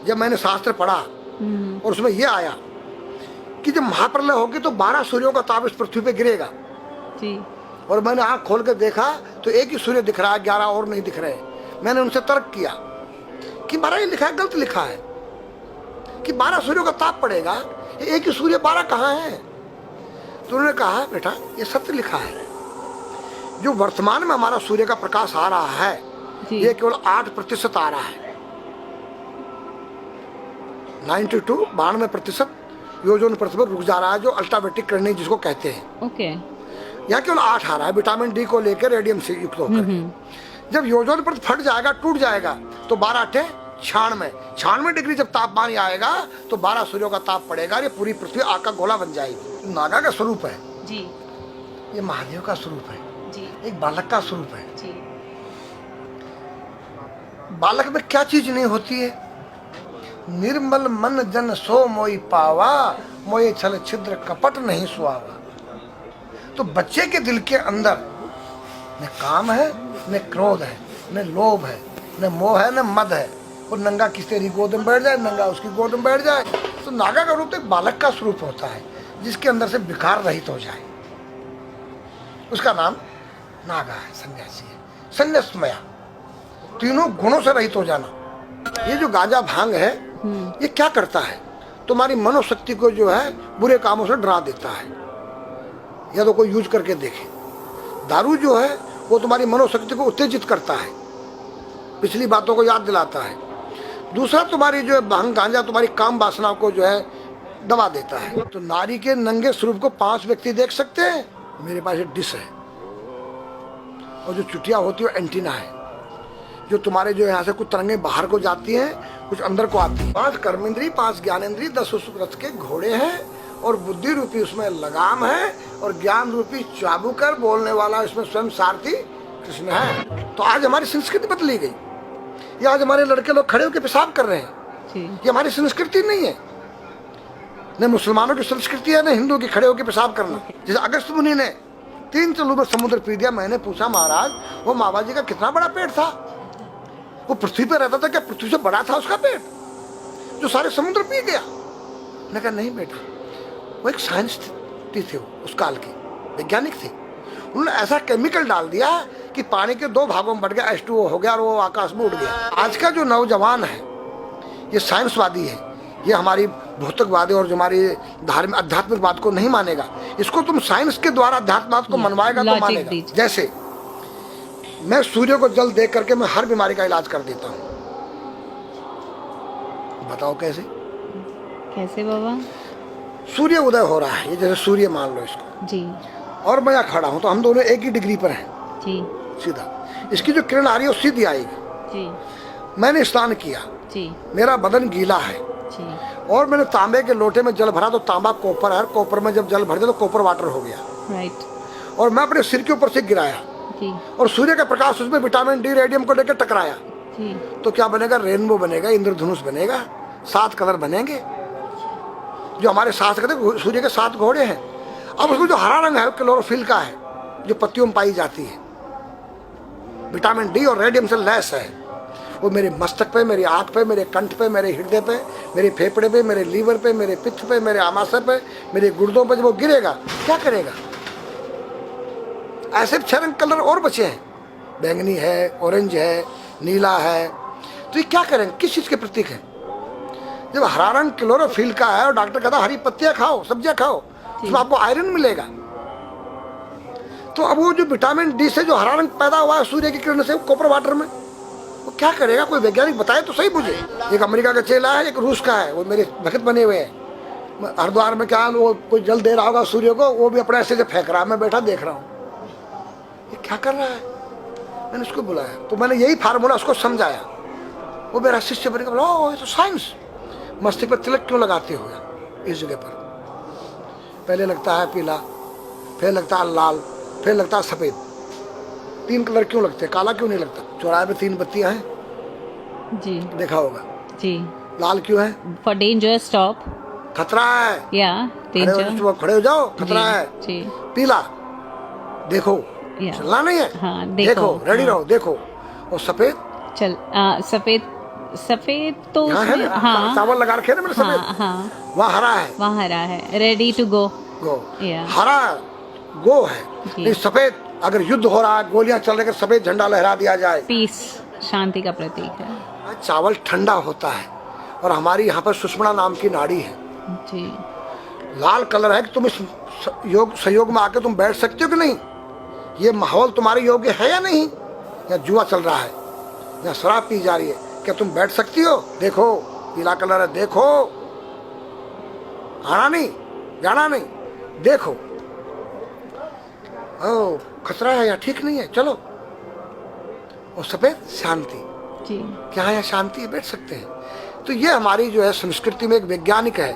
जब मैंने शास्त्र पढ़ा और उसमें यह आया कि जब महाप्रलय होगी तो 12 सूर्यों का ताप इस पृथ्वी पे गिरेगा जी। और मैंने आंख खोल कर देखा तो एक ही सूर्य दिख रहा है, 11 और नहीं दिख रहे। मैंने उनसे तर्क किया कि 12 ही लिखा है, गलत लिखा है कि 12 सूर्यों का ताप पड़ेगा, एक ही सूर्य 12 कहाँ है? तो उन्होंने कहा बेटा ये सत्य लिखा है, जो वर्तमान में हमारा सूर्य का प्रकाश आ रहा है ये केवल 8% आ रहा है। 92% ओजोन परत पर रुक जा रहा है, जो अल्ट्रावायलेट किरणें जिसको कहते हैं। ओके। यहाँ केवल 8 आ रहा है विटामिन डी को लेकर, रेडियम से युक्त होकर। जब ओजोन परत फट जाएगा, टूट जाएगा, तो 12 96 डिग्री जब तापमान आएगा तो 12 सूर्यों का ताप पड़ेगा। ये पूरी पृथ्वी आग का गोला बन जाएगी। नागा का स्वरूप है जी, ये महादेव का स्वरूप है जी, एक बालक का स्वरूप है जी। बालक में क्या चीज नहीं होती है? निर्मल मन जन सो मोई पावा, मोये छल छिद्र कपट नहीं सुहावा। तो बच्चे के दिल के अंदर न काम है, न क्रोध है, न लोभ है, न मोह है, न मद है। और नंगा किसी तेरी गोद में बैठ जाए, नंगा उसकी गोद में बैठ जाए। तो नागा का रूप तो एक बालक का स्वरूप होता है जिसके अंदर से विकार रहित हो जाए, उसका नाम नागा है, सन्यासी है, संन्यासमया, तीनों गुणों से रहित हो जाना। ये जो गांजा भांग है ये क्या करता है? तुम्हारी मनोशक्ति को जो है बुरे कामों से डरा देता है। या तो कोई यूज करके देखे। दारू जो है वो तुम्हारी मनोशक्ति को उत्तेजित करता है, पिछली बातों को याद दिलाता है। दूसरा तुम्हारी जो है भांग गांजा तुम्हारी काम वासना को जो है दबा देता है। तो नारी के नंगे स्वरूप को 5 व्यक्ति देख सकते हैं। मेरे पास एक डिश है और जो चुटिया होती है वो एंटीना है, जो तुम्हारे जो यहाँ से कुछ तरंगे बाहर को जाती हैं, कुछ अंदर को आती है। 5 कर्मेंद्री, 5 ज्ञानेंद्री, 10 रथ के घोड़े हैं और बुद्धि रूपी उसमें लगाम है और ज्ञान रूपी चाबुकर बोलने वाला इसमें स्वयं सारथी कृष्ण है। तो आज हमारी संस्कृति बदली गई। ये आज हमारे लड़के लोग खड़े होकर पेशाब कर रहे हैं। ये हमारी संस्कृति नहीं है। न मुसलमानों की संस्कृति है, न हिंदुओं की खड़े होकर पेशाब करना। जैसे अगस्त मुनि ने 3 चलू में समुद्र पी दिया। मैंने पूछा महाराज वो मामा जी का कितना बड़ा पेट था? वो पृथ्वी पे रहता था, क्या पृथ्वी से बड़ा था उसका पेट जो सारे समुद्र पी गया? मैंने कहा नहीं बेटा, वो एक साइंटिस्ट थे, उस काल के वैज्ञानिक थे। उन्होंने ऐसा केमिकल डाल दिया कि पानी के 2 भागों में बढ़ गया, H2O हो गया और वो आकाश में उड़ गया। आज का जो नौजवान है ये साइंसवादी है, ये हमारी भौतिकवादी और जो हमारी धार्मिक आध्यात्मिकवाद को नहीं मानेगा। इसको तुम साइंस के द्वारा अध्यात्मवाद को मनवाएगा तो मानेगा। जैसे मैं सूर्य को जल देख करके मैं हर बीमारी का इलाज कर देता हूँ। बताओ कैसे? कैसे बाबा? सूर्य उदय हो रहा है, ये जैसे सूर्य मान लो इसको जी, और मैं यहाँ खड़ा हूँ तो हम दोनों एक ही डिग्री पर हैं जी, सीधा। इसकी जो किरण आ रही है वो सीधी आएगी। जी, मैंने स्नान किया, जी, मेरा बदन गीला है जी, और मैंने तांबे के लोटे में जल भरा तो तांबा कॉपर है, कॉपर में जब जल भर दिया तो कॉपर वाटर हो गया। राइट। और मैं अपने सिर के ऊपर से गिराया जी, और सूर्य का प्रकाश उसमें विटामिन डी रेडियम को लेकर टकराया। जी, तो क्या बनेगा? रेनबो बनेगा, इंद्रधनुष बनेगा, 7 कलर बनेंगे। जो हमारे 7 कहते सूर्य के 7 घोड़े हैं। अब उसमें जो हरा रंग है क्लोरोफिल का है, जो पत्तियों में पाई जाती है, विटामिन डी और रेडियम से लैस है। वो मेरे मस्तक पे, मेरी आँख पे, मेरे कंठ पे, मेरे हृदय पे, मेरे फेफड़े पे, मेरे लीवर पे, मेरे पित्त पे, मेरे आमाशय पे, मेरे गुर्दों पे जब वो गिरेगा क्या करेगा? ऐसे 6 रंग कलर और बचे हैं, बैंगनी है, ऑरेंज है, नीला है। तो ये क्या करेंगे? किस चीज़ के प्रतीक है? जब हरा रंग क्लोरोफिल का है और डॉक्टर कहता है हरी पत्तियां खाओ, सब्जियां खाओ, उसमें आपको आयरन मिलेगा। तो अब वो जो विटामिन डी से जो हरा रंग पैदा हुआ है सूर्य की किरण से कॉपर वाटर में, वो क्या करेगा? कोई वैज्ञानिक बताए तो सही मुझे। एक अमेरिका का चेला है, एक रूस का है, वो मेरे भगत बने हुए हैं। हरिद्वार में क्या वो कोई जल दे रहा होगा सूर्य को, वो भी अपने ऐसे से फेंक रहा है, मैं बैठा देख रहा हूँ ये क्या कर रहा है। मैंने उसको बुलाया तो मैंने यही फार्मूला उसको समझाया। वो मेरा शिष्य बनेगा, बोला ओ ये तो साइंस। मस्तिष्क पर तिलक क्यों लगाते हो इस जगह पर? पहले लगता है पीला, फिर लगता है लाल, फिर लगता है सफेद। 3 कलर क्यों लगते हैं? काला क्यों नहीं लगता? चौराहे पे 3 बत्तियां हैं, जी देखा होगा जी। लाल क्यों है? फॉर डेंजर स्टॉप, खतरा है, या डेंजर, खड़े हो जाओ, खतरा है जी। पीला देखो, चलना नहीं है, हाँ, देखो रेडी रहो, देखो। और सफेद चल सफेद सफेद तो यहाँ है उसमें ना, हाँ चावल लगा रखे हैं ना मेरे हाँ सफेद, हाँ वहाँ हरा है। वहाँ हरा है, रेडी टू गो। गो या हरा गो है, जी। नहीं सफेद। अगर युद्ध हो रहा है, गोलियां चल रही है, सफेद झंडा लहरा दिया जाए, पीस, शांति का प्रतीक है। चावल ठंडा होता है। और हमारी यहाँ पर सुषुम्ना नाम की नाड़ी है, जी लाल कलर है कि तुम इस योग सहयोग में आके तुम बैठ सकते हो कि नहीं, ये माहौल तुम्हारे योग्य है या नहीं, या जुआ चल रहा है, या शराब पी जा रही है, क्या तुम बैठ सकती हो? देखो पीला कलर है, देखो, आना नहीं जाना नहीं, देखो ओ खतरा है या ठीक नहीं है, चलो। और सफेद शांति, जी क्या यहाँ शांति है, बैठ सकते हैं। तो ये हमारी जो है संस्कृति में एक वैज्ञानिक है।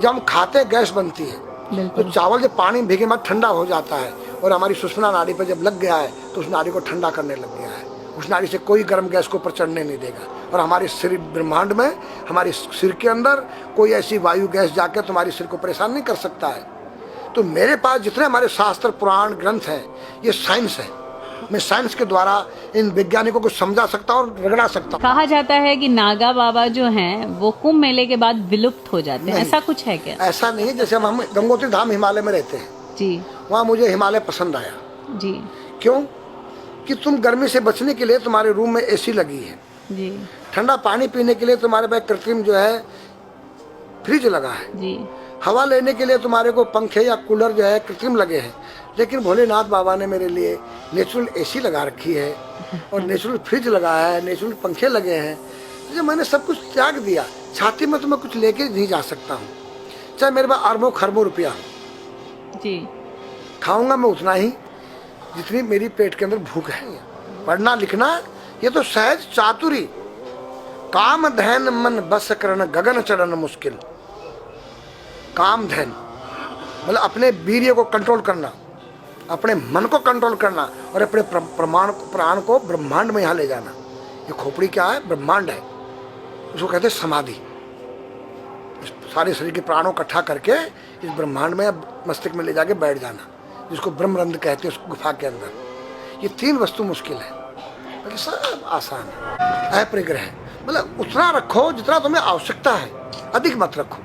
जब हम खाते हैं गैस बनती है, तो बिल्कुल। चावल जब पानी में भीगे बाद ठंडा हो जाता है, और हमारी सुषुम्ना नाड़ी पर जब लग गया है तो उस नाड़ी को ठंडा करने लग गया है। उस नाड़ी से कोई गर्म गैस को ऊपर चढ़ने नहीं देगा। और हमारे सिर ब्रह्मांड में, हमारे सिर के अंदर कोई ऐसी वायु गैस जाकर तुम्हारे सिर को परेशान नहीं कर सकता है। तो मेरे पास जितने हमारे शास्त्र पुराण ग्रंथ हैं, ये साइंस है। मैं साइंस के द्वारा इन वैज्ञानिकों को समझा सकता हूँ और रगड़ा सकता हूँ। कहा जाता है कि नागा बाबा जो हैं वो कुंभ मेले के बाद विलुप्त हो जाते हैं, ऐसा कुछ है क्या? ऐसा नहीं है। जैसे हम गंगोत्री धाम हिमालय में रहते हैं, जी वहाँ मुझे हिमालय पसंद आया। जी क्यों? कि तुम गर्मी से बचने के लिए तुम्हारे रूम में एसी लगी है, जी ठंडा पानी पीने के लिए तुम्हारे पास कृत्रिम जो है फ्रिज लगा है, जी हवा लेने के लिए तुम्हारे को पंखे या कूलर जो है कृत्रिम लगे हैं। लेकिन भोलेनाथ बाबा ने मेरे लिए नेचुरल एसी लगा रखी है, और नेचुरल फ्रिज लगाया है, नेचुरल पंखे लगे हैं। जो मैंने सब कुछ त्याग दिया, छाती में तो मैं कुछ लेके नहीं जा सकता हूँ, चाहे मेरे पास अरबों खरबों रुपया हो। जी खाऊंगा मैं उतना ही जितनी मेरी पेट के अंदर भूख है। पढ़ना लिखना ये तो सहज चातुरी, काम धैन मन बस करन गगन चढ़न मुश्किल। काम धैन मतलब अपने वीर्य को कंट्रोल करना, अपने मन को कंट्रोल करना, और अपने प्राण को ब्रह्मांड में यहाँ ले जाना। ये खोपड़ी क्या है? ब्रह्मांड है। उसको कहते हैं समाधि। इस सारे शरीर के प्राणों इकट्ठा करके इस ब्रह्मांड में मस्तिष्क में ले जाके बैठ जाना, जिसको ब्रह्मरंध्र कहते हैं, उस गुफा के अंदर। ये तीन वस्तु मुश्किल है, बाकी सब आसान है। अपरिग्रह मतलब उतना रखो जितना तुम्हें आवश्यकता है, अधिक मत रखो।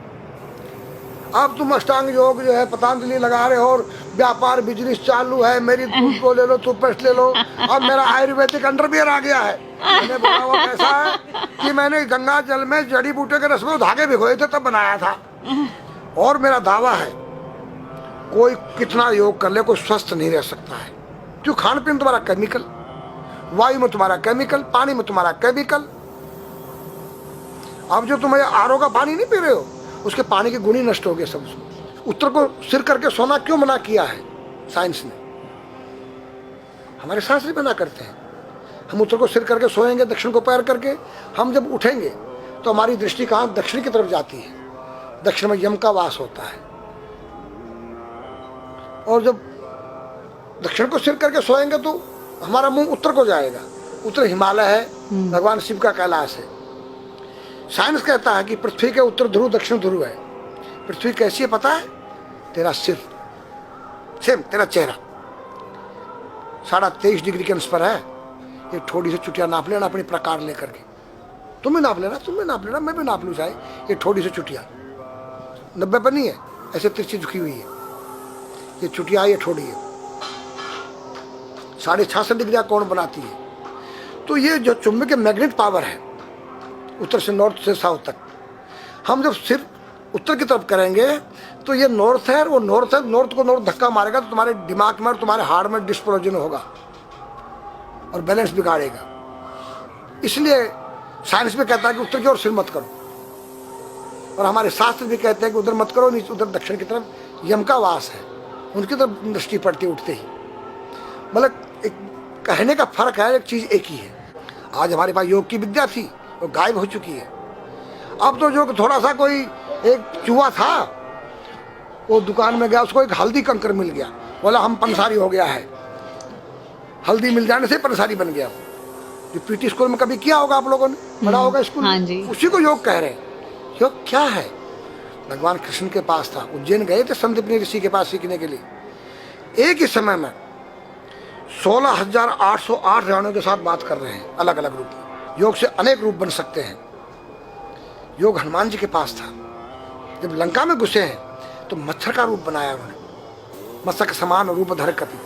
अब तुम अष्टांग योग जो है पतंजलि लगा रहे हो, और व्यापार बिजनेस चालू है, मेरी दूध को ले लो, टूथपेस्ट ले लो। अब मेरा आयुर्वेदिक अंडरवियर आ गया है। मैंने बोला वो कैसा है कि मैंने गंगा जल में जड़ी बूटे के रस में धागे भिगोए थे तब बनाया था। और मेरा दावा है कोई कितना योग कर ले, कोई स्वस्थ नहीं रह सकता है। क्यों? खान पीन तुम्हारा केमिकल, वायु में तुम्हारा केमिकल, पानी में तुम्हारा केमिकल। अब जो तुम आरओ का पानी नहीं पी रहे हो, उसके पानी के गुण ही नष्ट हो गए सब। उत्तर को सिर करके सोना क्यों मना किया है साइंस ने? हमारे शास्त्र मना करते हैं। हम उत्तर को सिर करके सोएंगे, दक्षिण को पैर करके। हम जब उठेंगे तो हमारी दृष्टि कहाँ? दक्षिण की तरफ जाती है। दक्षिण में यम का वास होता है। और जब दक्षिण को सिर करके सोएंगे तो हमारा मुंह उत्तर को जाएगा। उत्तर हिमालय है, भगवान शिव का कैलाश है। साइंस कहता है कि पृथ्वी के उत्तर ध्रुव दक्षिण ध्रुव है। पृथ्वी कैसी है पता है? तेरा सिर, सेम तेरा चेहरा 23.5 डिग्री के अंश पर है। ये थोड़ी सी चुटिया नाप लेना अपनी प्रकार लेकर के, तुम भी नाप लेना, तुम भी नाप लेना, मैं भी नाप लूँ चाहे। ये थोड़ी सी चुटिया 90 पर नहीं है, ऐसे तिरछी झुकी हुई है। ये चुटिया ये थोड़ी है, 66.5 डिग्री कोण बनाती है। तो ये जो चुंबकीय मैग्नेट पावर है उत्तर से नॉर्थ से साउथ तक, हम जब सिर उत्तर की तरफ करेंगे तो ये नॉर्थ है, वो नॉर्थ है। नॉर्थ को नॉर्थ धक्का मारेगा तो तुम्हारे दिमाग में और तुम्हारे हार्ट में डिस्प्लोजन होगा और बैलेंस बिगाड़ेगा। इसलिए साइंस भी कहता है कि उत्तर की ओर सिर मत करो, और हमारे शास्त्र भी कहते हैं कि उधर मत करो, नीचे उधर दक्षिण की तरफ यम का वास है, उनकी तरफ दृष्टि पड़ती उठते ही। मतलब एक कहने का फर्क है, एक चीज़ एक ही है। आज हमारे पास योग की विद्या थी, वो गायब हो चुकी है। अब तो जो थोड़ा सा कोई एक चूहा था, वो दुकान में गया, उसको एक हल्दी कंकर मिल गया, बोला हम पंसारी हो गया है। हल्दी मिल जाने से पंसारी बन गया। जो पीटी स्कूल में कभी किया होगा आप लोगों ने, पढ़ा होगा स्कूल हाँ में, जी। उसी को योग कह रहे हैं। योग क्या है? भगवान कृष्ण के पास था, उज्जैन गए थे संदीपनी ऋषि के पास सीखने के लिए। एक ही समय में 16,808 रानियों के साथ बात कर रहे हैं, अलग अलग रूप में। योग से अनेक रूप बन सकते हैं। योग हनुमान जी के पास था। जब लंका में घुसे हैं तो मच्छर का रूप बनाया उन्होंने, मत्स्य के समान रूप धर कपि,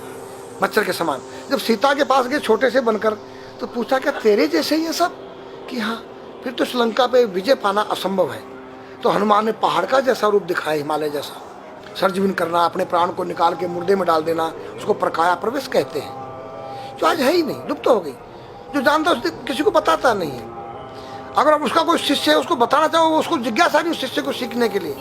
मच्छर के समान। जब सीता के पास गए छोटे से बनकर तो पूछा क्या तेरे जैसे ही है सब? कि हाँ। फिर तो श्रीलंका पे विजय पाना असंभव है। तो हनुमान ने पहाड़ का जैसा रूप दिखाया, हिमालय जैसा, सर्जविन करना, अपने प्राण को निकाल के मुर्दे में डाल देना, उसको प्रकाया प्रवेश कहते हैं, जो आज है ही नहीं, लुप्त हो गई। जो जानता है किसी को बताता नहीं है। अगर अब उसका कोई शिष्य है उसको बताना चाहो, उसको जिज्ञासा नहीं उस शिष्य को सीखने के लिए।